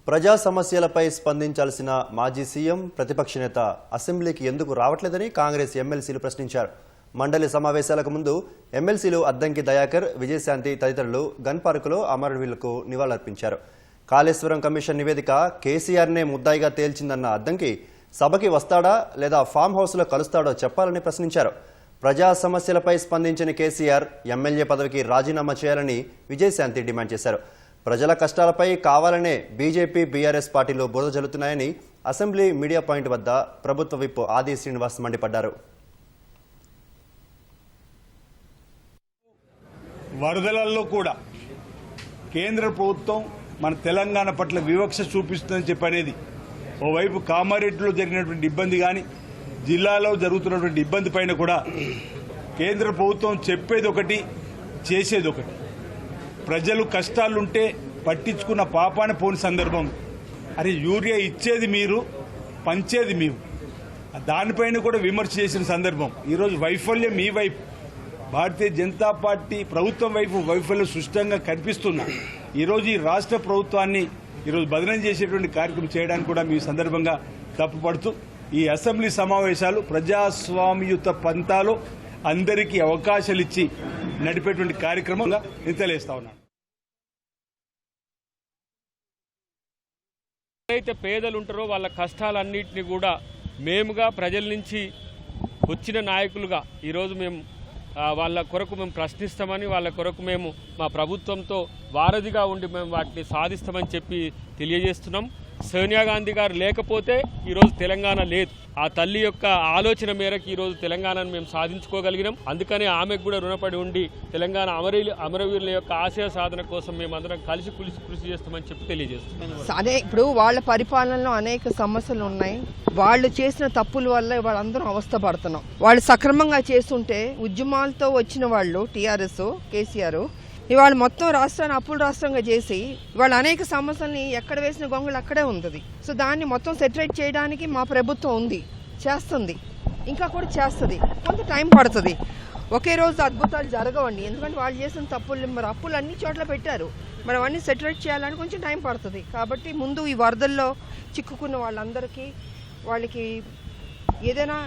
ప్రజా సమస్యలపై స్పందించాల్సిన మాజీ సీఎం ప్రతిపక్ష నేత అసెంబ్లీకి ఎందుకు రావట్లేదని కాంగ్రెస్ ఎమ్మెల్సీలు ప్రశ్నించారు. మండలి సమావేశాలకు ముందు ఎమ్మెల్సీలు అద్దంకి దయాకర్, విజయశాంతి తదితరులు గన్ పార్కులో అమరవీరులకు నివాళులర్పించారు. కాళేశ్వరం కమిషన్ నివేదిక కేసీఆర్నే ముద్దాయిగా తేల్చిందన్న అద్దంకి సభకి వస్తాడా లేదా ఫామ్ హౌస్లో కలుస్తాడో చెప్పాలని ప్రశ్నించారు. ప్రజా సమస్యలపై స్పందించిన కేసీఆర్ ఎమ్మెల్యే పదవికి రాజీనామా చేయాలని విజయశాంతి డిమాండ్ చేశారు. ప్రజల కష్టాలపై కావాలనే బీజేపీ, బీఆర్ఎస్ పార్టీలు బురద జల్లుతున్నాయని అసెంబ్లీ మీడియా పాయింట్ వద్ద ప్రభుత్వ విప్ ఆది శ్రీనివాస్ మండిపడ్డారు. వరదలలో కూడా కేంద్ర ప్రభుత్వం మన తెలంగాణ పట్ల వివక్ష చూపిస్తుందని చెప్పనేది ఓవైపు కామారెడ్డిలో జరిగినటువంటి ఇబ్బంది కానీ జిల్లాలో జరుగుతున్నటువంటి ఇబ్బంది పైన కూడా కేంద్ర ప్రభుత్వం చెప్పేది ఒకటి, చేసేది ఒకటి. ప్రజలు కష్టాలుంటే పట్టించుకున్న పాపాన పోని సందర్భం. అరే యూరియా ఇచ్చేది మీరు, పంచేది మీరు, దానిపైన కూడా విమర్శ చేసిన సందర్భం. ఈరోజు వైఫల్యం మీ వైపు, భారతీయ జనతా పార్టీ ప్రభుత్వం వైపు వైఫల్యం స్పష్టంగా కనిపిస్తున్నా. ఈరోజు ఈ రాష్ట్ర ప్రభుత్వాన్ని ఈరోజు బదనం చేసేటువంటి కార్యక్రమం చేయడానికి కూడా మీ సందర్భంగా తప్పుపడుతూ ఈ అసెంబ్లీ సమావేశాలు ప్రజాస్వామ్యయుత పంతాలో అందరికీ అవకాశాలు ఇచ్చి నడిపేటువంటి కార్యక్రమంగా నేను తెలియజేస్తా ఉన్నాను. ఎవరైతే పేదలు ఉంటారో వాళ్ళ కష్టాలన్నింటినీ కూడా మేముగా ప్రజల నుంచి వచ్చిన నాయకులుగా ఈరోజు మేము వాళ్ళ కొరకు మేము ప్రశ్నిస్తామని, వాళ్ళ కొరకు మేము మా ప్రభుత్వంతో వారధిగా ఉండి మేము వాటిని సాధిస్తామని చెప్పి తెలియజేస్తున్నాం. సోనియా గాంధీ గారు లేకపోతే ఈరోజు తెలంగాణ లేదు. ఆ తల్లి యొక్క ఆలోచన మేరకు ఈరోజు తెలంగాణను మేము సాధించుకోగలిగినాం. అందుకనే ఆమెకు కూడా రుణపడి ఉండి తెలంగాణ అమరవీరుల యొక్క ఆశయ సాధన కోసం మేమందరం కలిసి కృషి చేస్తామని చెప్పి తెలియజేస్తున్నాం. అదే ఇప్పుడు వాళ్ళ పరిపాలనలో అనేక సమస్యలు ఉన్నాయి. వాళ్ళు చేసిన తప్పుల వల్ల వాళ్ళందరం అవస్థపడుతున్నాం. వాళ్ళు సక్రమంగా చేస్తుంటే ఉద్యమాలతో వచ్చిన వాళ్ళు టీఆర్ఎస్, కేసీఆర్ ఇవాళ మొత్తం రాష్ట్రాన్ని అప్పుల రాష్ట్రంగా చేసి ఇవాళ అనేక సమస్యల్ని ఎక్కడ వేసిన గొంగళి అక్కడే ఉంది. సో దాన్ని మొత్తం సెటరేట్ చేయడానికి మా ప్రభుత్వం ఉంది, చేస్తుంది, ఇంకా కూడా చేస్తుంది. కొంత టైం పడుతుంది. ఒకే రోజు అద్భుతాలు జరగవండి. ఎందుకంటే వాళ్ళు చేసిన తప్పులు మరి అప్పులు అన్ని చోట్ల పెట్టారు. మరి అవన్నీ సెటరేట్ చేయాలని కొంచెం టైం పడుతుంది. కాబట్టి ముందు ఈ వరదల్లో చిక్కుకున్న వాళ్ళందరికీ వాళ్ళకి ఏదైనా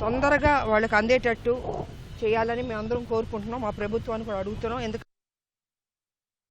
తొందరగా వాళ్ళకి అందేటట్టు చేయాలని మేము అందరం కోరుకుంటున్నాం. మా ప్రభుత్వాన్ని కూడా అడుగుతున్నాం. ఎందుకంటే